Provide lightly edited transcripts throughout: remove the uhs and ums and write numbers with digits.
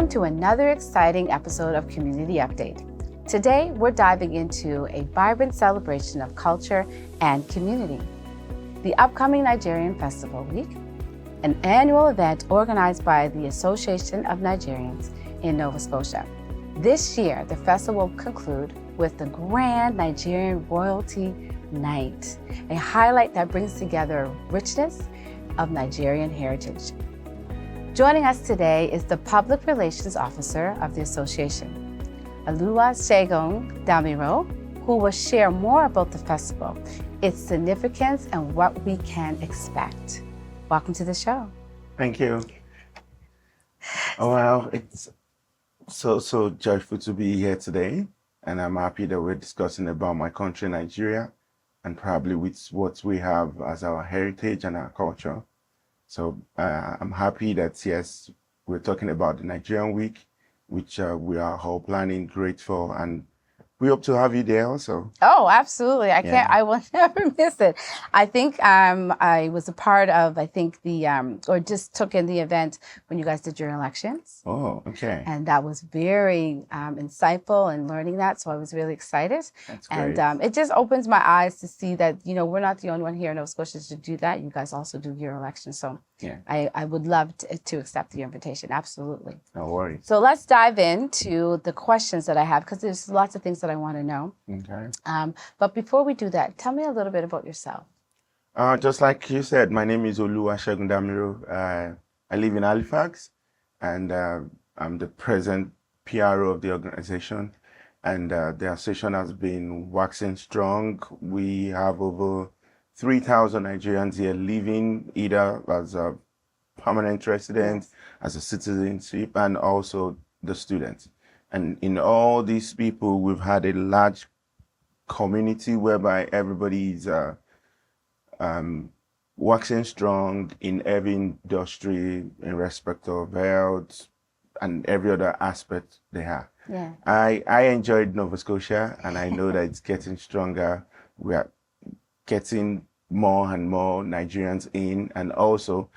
Welcome to another exciting episode of Community Update. Today, we're diving into a vibrant celebration of culture and community. The upcoming Nigerian Festival Week, an annual event organized by the Association of Nigerians in Nova Scotia. This year, the festival will conclude with the Grand Nigerian Royalty Night, a highlight that brings together richness of Nigerian heritage. Joining us today is the Public Relations Officer of the Association, Oluwasegun Damiro, who will share more about the festival, its significance, and what we can expect. Welcome to the show. Thank you. Oh, wow, it's so joyful to be here today, and I'm happy that we're discussing about my country, Nigeria, and probably with what we have as our heritage and our culture. So I'm happy that, yes, we're talking about the Nigerian Week, which we are all planning great for, and we hope to have you there also. Oh, absolutely. I will never miss it. I think I was a part of, or just took in the event when you guys did your elections. Oh, okay. And that was very insightful and learning that. So I was really excited. That's great. And it just opens my eyes to see that, we're not the only one here in Nova Scotia to do that. You guys also do your elections. So yeah, I would love to accept the invitation. Absolutely. No worries. So let's dive into the questions that I have, because there's lots of things that I want to know. Okay. But before we do that, tell me a little bit about yourself. Just like you said, my name is Oluwasegun Damiro. I live in Halifax, and I'm the present PRO of the organization. And the association has been waxing strong. We have over 3,000 Nigerians here living either as a permanent resident, as a citizenship, and also the students. And in all these people, we've had a large community whereby everybody is waxing strong in every industry in respect of health and every other aspect they have. Yeah. I enjoyed Nova Scotia, and I know that it's getting stronger. We are getting more and more Nigerians in, and also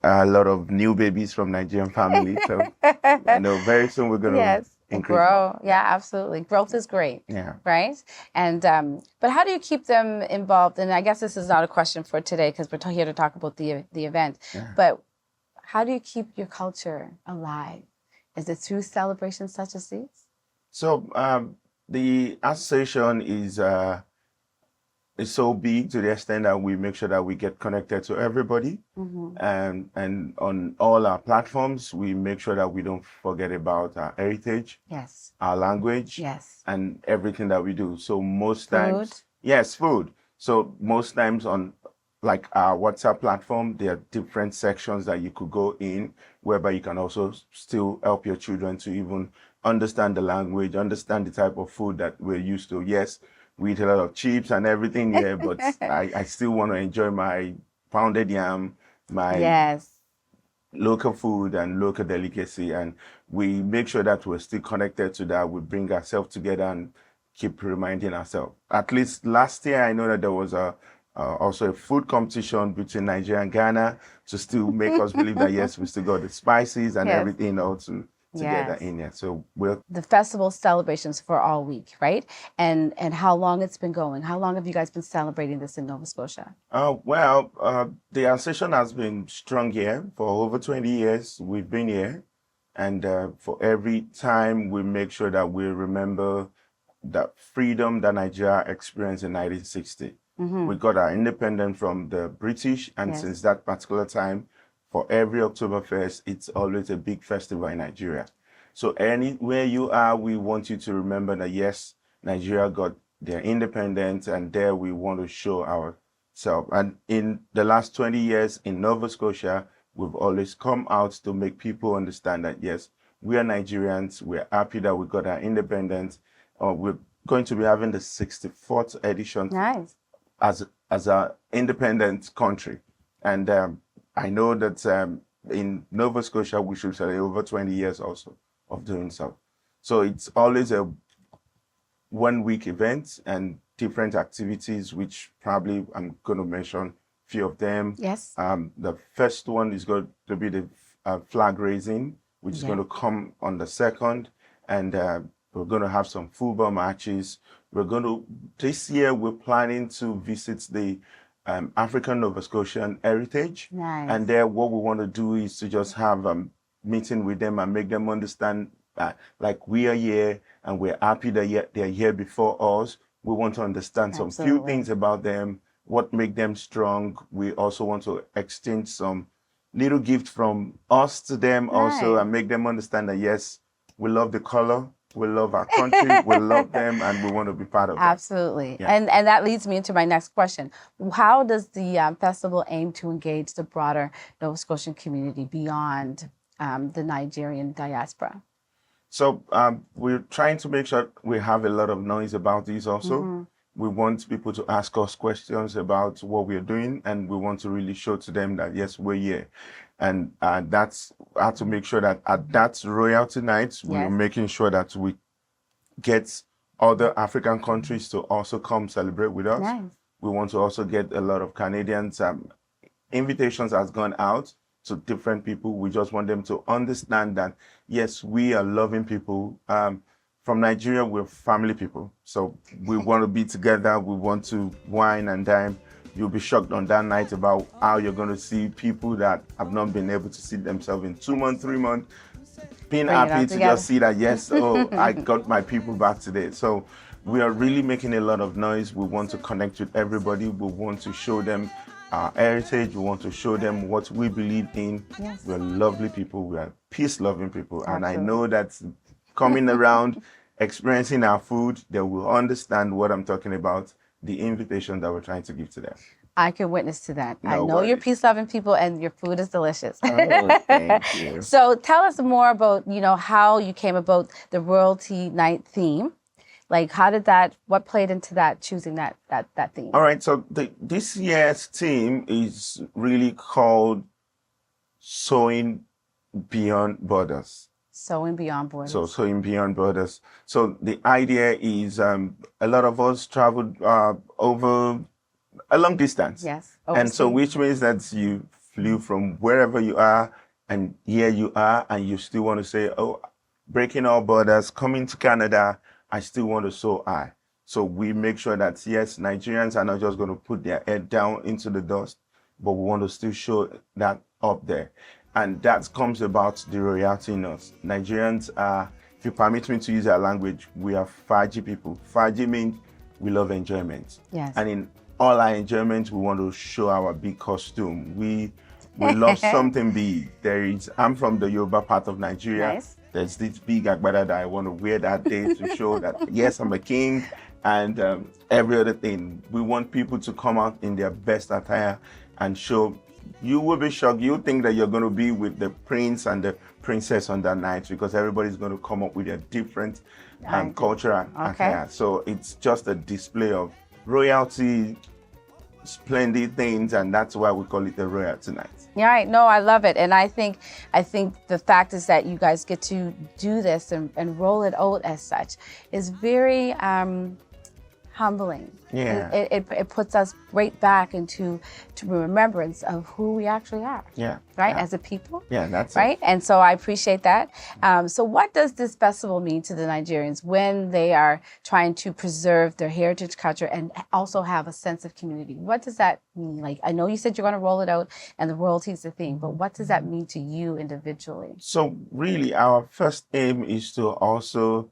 a lot of new babies from Nigerian families. So I know very soon we're going to increase. Grow. Yeah, absolutely. Growth is great. Yeah. Right? And but how do you keep them involved? And I guess this is not a question for today because we're here to talk about the event. Yeah. But how do you keep your culture alive? Is it through celebrations such as these? So the association is so big to the extent that we make sure that we get connected to everybody. Mm-hmm. And on all our platforms, we make sure that we don't forget about our heritage, Yes. our language, Yes. and everything that we do. So most Food. times, yes, food. So most times on like our WhatsApp platform, there are different sections that you could go in, whereby you can also still help your children to even understand the language, understand the type of food that we're used to. Yes, we eat a lot of chips and everything here, but I still want to enjoy my pounded yam, my local food and local delicacy. And we make sure that we're still connected to that. We bring ourselves together and keep reminding ourselves. At least last year, I know that there was also a food competition between Nigeria and Ghana to still make us believe that, yes, we still got the spices and everything also together in there. So the festival celebrations for all week, right? And how long it's been going? How long have you guys been celebrating this in Nova Scotia? The association has been strong here for over 20 years. We've been here, and for every time we make sure that we remember the freedom that Nigeria experienced in 1960. Mm-hmm. We got our independence from the British, and since that particular time, for every Oktoberfest, it's always a big festival in Nigeria. So anywhere you are, we want you to remember that, yes, Nigeria got their independence, and there we want to show ourselves. And in the last 20 years in Nova Scotia, we've always come out to make people understand that, yes, we are Nigerians. We're happy that we got our independence. We're going to be having the 64th edition as an independent country. And I know that in Nova Scotia, we should celebrate over 20 years also of doing so. So it's always a 1 week event and different activities, which probably I'm going to mention a few of them. Yes. The first one is going to be the flag raising which is going to come on the 2nd. And we're going to have some football matches. This year, we're planning to visit the African Nova Scotian Heritage. Nice. And there, what we want to do is to just have a meeting with them and make them understand that, like, we are here and we're happy that they're here before us. We want to understand some few things about them, what make them strong. We also want to exchange some little gift from us to them also, and make them understand that, yes, we love the color, we love our country, we love them, and we want to be part of it. Absolutely. Yeah. And that leads me into my next question. How does the festival aim to engage the broader Nova Scotian community beyond the Nigerian diaspora? So we're trying to make sure we have a lot of noise about this also. Mm-hmm. We want people to ask us questions about what we're doing, and we want to really show to them that, yes, we're here. And that's how to make sure that at that royalty night, we're making sure that we get other African countries to also come celebrate with us. Nice. We want to also get a lot of Canadians. Invitations has gone out to different people. We just want them to understand that, yes, we are loving people. From Nigeria, we're family people. So we want to be together. We want to wine and dine. You'll be shocked on that night about how you're going to see people that have not been able to see themselves in 2 months, 3 months, being happy to just see that, yes, oh, I got my people back today. So we are really making a lot of noise. We want to connect with everybody. We want to show them our heritage. We want to show them what we believe in. Yes. We're lovely people. We are peace-loving people. Absolutely. And I know that coming around, experiencing our food, they will understand what I'm talking about, the invitation that we're trying to give to them. I can witness to that. I know you're peace-loving people and your food is delicious. Oh, thank you. So tell us more about, how you came about the Royalty Night theme. Like, what played into that, choosing that theme? All right, so this year's theme is really called Sowing Beyond Borders. Sowing Beyond Borders. So Sowing Beyond Borders. So the idea is a lot of us traveled over a long distance. Yes. Overseas. And so which means that you flew from wherever you are, and here you are, and you still want to say, oh, breaking all borders, coming to Canada, I still want to sow high. So we make sure that, yes, Nigerians are not just going to put their head down into the dust, but we want to still show that up there. And that comes about the royalty in us. Nigerians are, if you permit me to use our language, we are Faji people. Faji means we love enjoyment. Yes. And in all our enjoyment, we want to show our big costume. We love something big. I'm from the Yoruba part of Nigeria. Nice. There's this big agbada that I want to wear that day to show that, yes, I'm a king, and every other thing. We want people to come out in their best attire and show. You will be shocked. You think that you're going to be with the prince and the princess on that night, because everybody's going to come up with a different cultural attire. So it's just a display of royalty, splendid things, and that's why we call it the Royalty Night. Yeah, right. No, I love it. And I think the fact is that you guys get to do this and roll it out as such is very humbling. Yeah. It puts us right back into remembrance of who we actually are. Yeah. Right? Yeah. As a people. Yeah, that's right. It. And so I appreciate that. So what does this festival mean to the Nigerians when they are trying to preserve their heritage culture and also have a sense of community? What does that mean? Like, I know you said you're going to roll it out and the royalty is the thing, but what does that mean to you individually? So really, our first aim is to also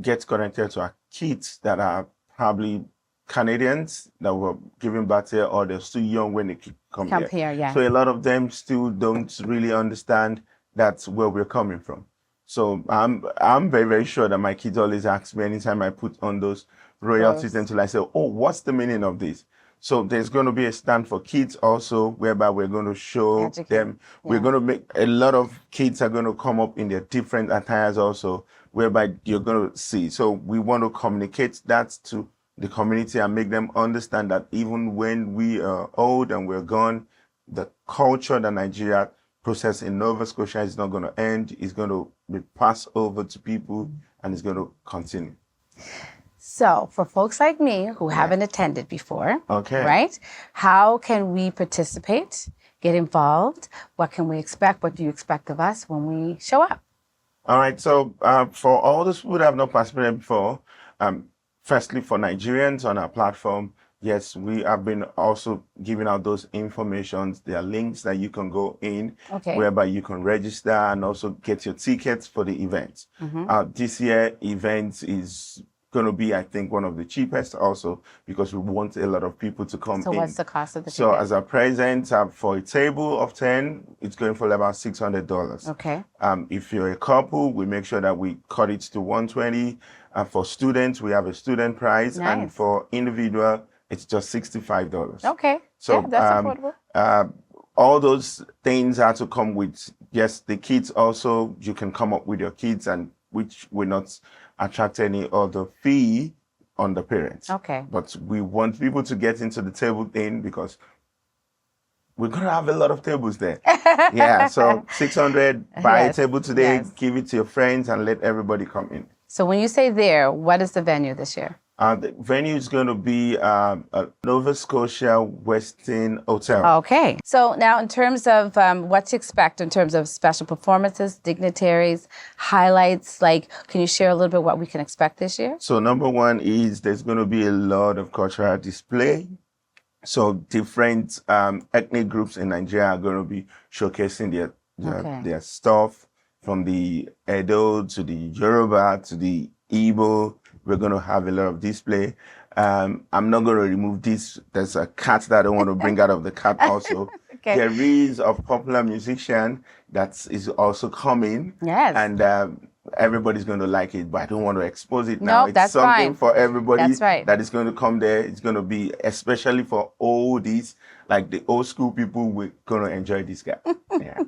get connected to our kids that are probably Canadians that were giving birth here, or they're still young when they come here. Yeah. So a lot of them still don't really understand that's where we're coming from. So I'm very, very sure that my kids always ask me anytime I put on those royalties until I say, oh, what's the meaning of this? So there's going to be a stand for kids also, whereby we're going to show them. Yeah. We're going to make a lot of kids are going to come up in their different attires also, whereby you're going to see. So we want to communicate that to the community and make them understand that even when we are old and we're gone, the culture that Nigeria process in Nova Scotia is not going to end. It's going to be passed over to people, and it's going to continue. So for folks like me who haven't attended before, right? How can we participate get involved? What can we expect? What do you expect of us when we show up? All right. So for all those people that have not participated before, firstly for Nigerians on our platform, yes, we have been also giving out those informations. There are links that you can go in, whereby you can register and also get your tickets for the event. This year event is going to be, I think, one of the cheapest also, because we want a lot of people to come in. So what's the cost of the So ticket? as a present, for a table of 10, it's going for about $600. Okay. If you're a couple, we make sure that we cut it to $120. For students, we have a student price. Nice. And for individual, it's just $65. Okay. So yeah, that's affordable. All those things have to come with, yes, the kids also, you can come up with your kids, and which will not attract any other fee on the parents. Okay. But we want people to get into the table thing, because we're going to have a lot of tables there. Yeah, so 600, buy a table today, give it to your friends, and let everybody come in. So when you say there, what is the venue this year? The venue is going to be a Nova Scotia Westin Hotel. Okay. So now in terms of what to expect in terms of special performances, dignitaries, highlights, like, can you share a little bit what we can expect this year? So number one is there's going to be a lot of cultural display. So different ethnic groups in Nigeria are going to be showcasing their stuff, from the Edo to the Yoruba to the Igbo. We're going to have a lot of display. I'm not going to remove this. There's a cat that I don't want to bring out of the cat also. Okay. There is a popular musician that is also coming. Yes. And everybody's going to like it, but I don't want to expose it now. No, that's something fine. For everybody. That's right. That is going to come there. It's going to be, especially for oldies, like the old school people, we're going to enjoy this guy. Yeah.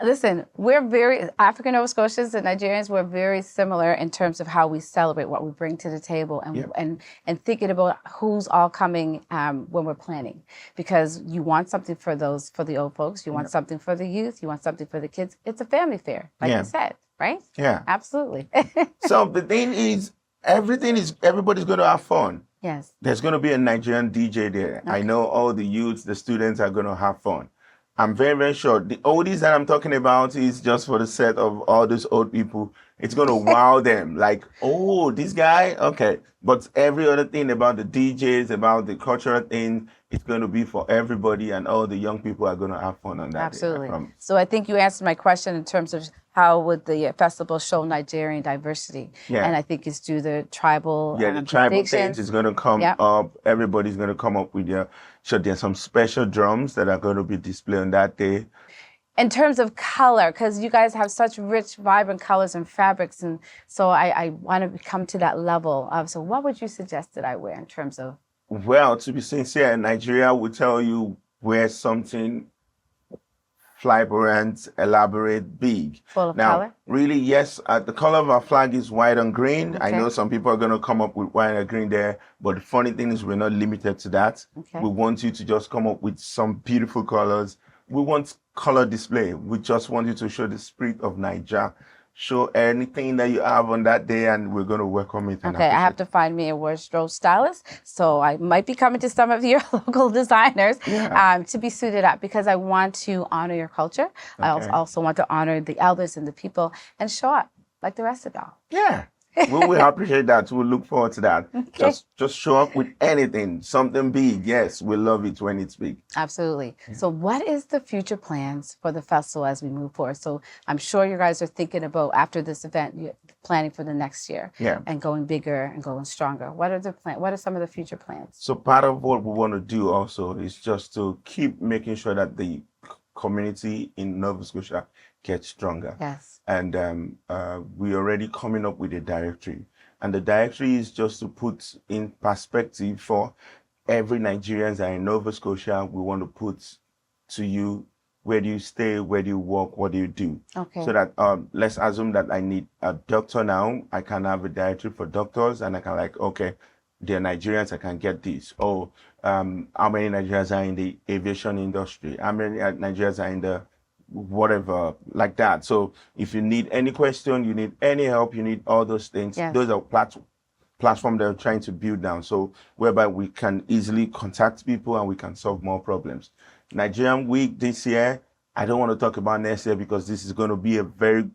Listen, we're African Nova Scotians and Nigerians, we're very similar in terms of how we celebrate, what we bring to the table, and thinking about who's all coming when we're planning. Because you want something for the old folks, you want something for the youth, you want something for the kids. It's a family fair, like you said, right? Yeah. Absolutely. So the thing is, everybody's going to have fun. Yes. There's going to be a Nigerian DJ there. Okay. I know all the youths, the students are going to have fun. I'm very, very sure. The oldies that I'm talking about is just for the set of all those old people. It's going to wow them. Like, oh, this guy? Okay. But every other thing about the DJs, about the cultural thing, it's going to be for everybody, and all the young people are going to have fun on that. Absolutely. Day, so I think you answered my question in terms of how would the festival show Nigerian diversity. Yeah. And I think it's through the tribal the tribal things is going to come up. Everybody's going to come up with so there's some special drums that are going to be displayed on that day. In terms of color, because you guys have such rich, vibrant colors and fabrics, and so I want to come to that level of, so what would you suggest that I wear in terms of? Well, to be sincere, Nigeria would tell you wear something flamboyant, elaborate, big. Full of color? Really, yes. The color of our flag is white and green. Okay. I know some people are going to come up with white and green there, but the funny thing is we're not limited to that. Okay. We want you to just come up with some beautiful colors. We want color display. We just want you to show the spirit of Nigeria. Show anything that you have on that day, and we're going to welcome it. Okay, I have to find me a wardrobe stylist, so I might be coming to some of your local designers to be suited up, because I want to honor your culture. Okay. I also want to honor the elders and the people and show up like the rest of y'all. Yeah. we appreciate that. We'll look forward to that. Okay. Just show up with anything, something big. Yes, we love it when it's big. Absolutely. Yeah. So what is the future plans for the festival as we move forward? So I'm sure you guys are thinking about, after this event, you're planning for the next year and going bigger and going stronger. What are some of the future plans? So part of what we want to do also is just to keep making sure that the community in Nova Scotia gets stronger. Yes. And we're already coming up with a directory. And the directory is just to put in perspective for every Nigerian that in Nova Scotia. We want to put to you, where do you stay, where do you work, what do you do? Okay. So that let's assume that I need a doctor now. I can have a directory for doctors, and I can okay, they're Nigerians, I can get this. Or how many Nigerians are in the aviation industry? How many Nigerians are in the whatever, like that. So if you need any question, you need any help, you need all those things, those are platform they're trying to build now. So whereby we can easily contact people and we can solve more problems. Nigerian Week this year, I don't want to talk about next year because this is going to be a very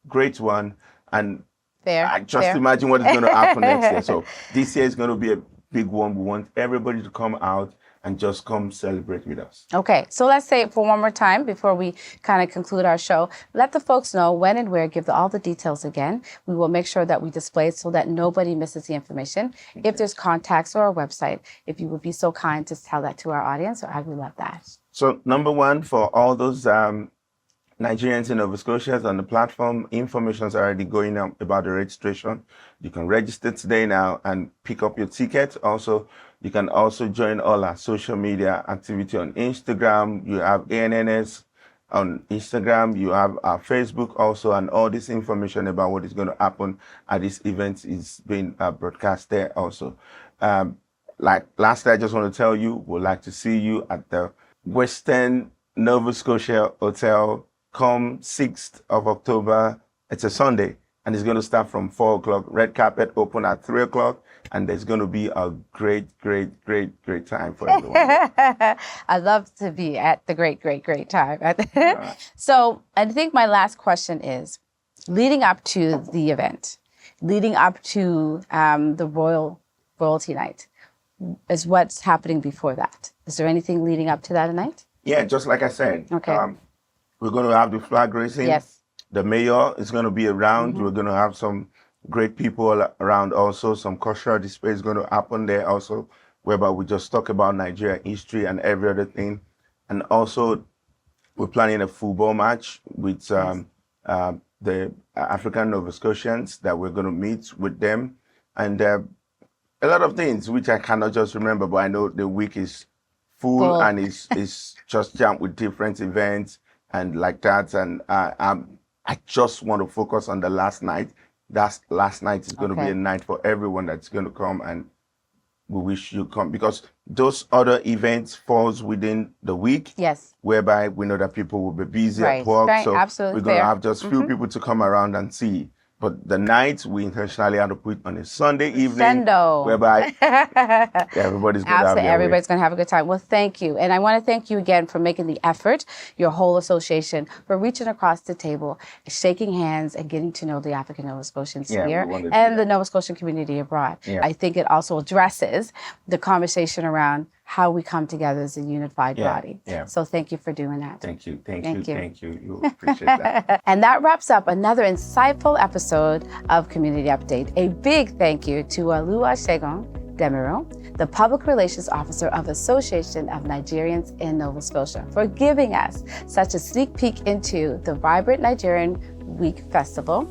great one. And I just imagine what is going to happen next year. So this year is going to be a big one. We want everybody to come out and just come celebrate with us. Okay, so let's say it for one more time before we kind of conclude our show. Let the folks know when and where, give all the details again. We will make sure that we display it so that nobody misses the information. Okay. If there's contacts or a website, if you would be so kind to tell that to our audience, I would love that. So number one, for all those Nigerians in Nova Scotia on the platform, information is already going out about the registration. You can register today now and pick up your ticket. Also, you can also join all our social media activity on Instagram. You have ANNS on Instagram. You have our Facebook also, and all this information about what is going to happen at this event is being broadcast there also. Like lastly, I just want to tell you, we'd like to see you at the Western Nova Scotia Hotel come 6th of October. It's a Sunday, and it's going to start from 4 o'clock. Red carpet open at 3 o'clock, and there's going to be a great time for everyone. I'd love to be at the great time. Right. So I think my last question is, leading up to the event, leading up to the royalty night, is what's happening before that? Is there anything leading up to that night? Yeah, just like I said. Okay. We're going to have the flag raising. Yes. The mayor is going to be around. Mm-hmm. We're going to have some great people around also. Some cultural display is going to happen there also, whereby we just talk about Nigeria history and every other thing. And also, we're planning a football match with the African Nova Scotians that we're going to meet with them. And a lot of things which I cannot just remember, but I know the week is full and it's just jammed with different events and like that. And I just want to focus on the last night. That last night is going to be a night for everyone that's going to come, and we wish you come, because those other events falls within the week. Yes. Whereby we know that people will be busy at work. Right. So absolutely we're going to have just few people to come around and see. But the night we intentionally had to put on a Sunday evening, whereby everybody's going to have everybody's going to have a good time. Well, thank you. And I want to thank you again for making the effort, your whole association, for reaching across the table, shaking hands, and getting to know the African Nova Scotians here and the Nova Scotian community abroad. Yeah. I think it also addresses the conversation around how we come together as a unified body. Yeah. So thank you for doing that. Thank you. You appreciate that. And that wraps up another insightful episode of Community Update. A big thank you to Oluwasegun Demiro, the Public Relations Officer of Association of Nigerians in Nova Scotia, for giving us such a sneak peek into the vibrant Nigerian Week Festival.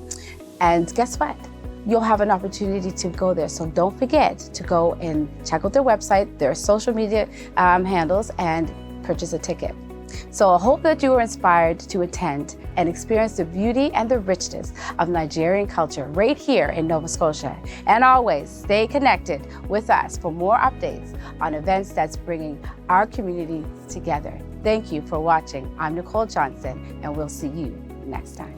And guess what? You'll have an opportunity to go there. So don't forget to go and check out their website, their social media handles, and purchase a ticket. So I hope that you are inspired to attend and experience the beauty and the richness of Nigerian culture right here in Nova Scotia. And always stay connected with us for more updates on events that's bringing our community together. Thank you for watching. I'm Nicole Johnson, and we'll see you next time.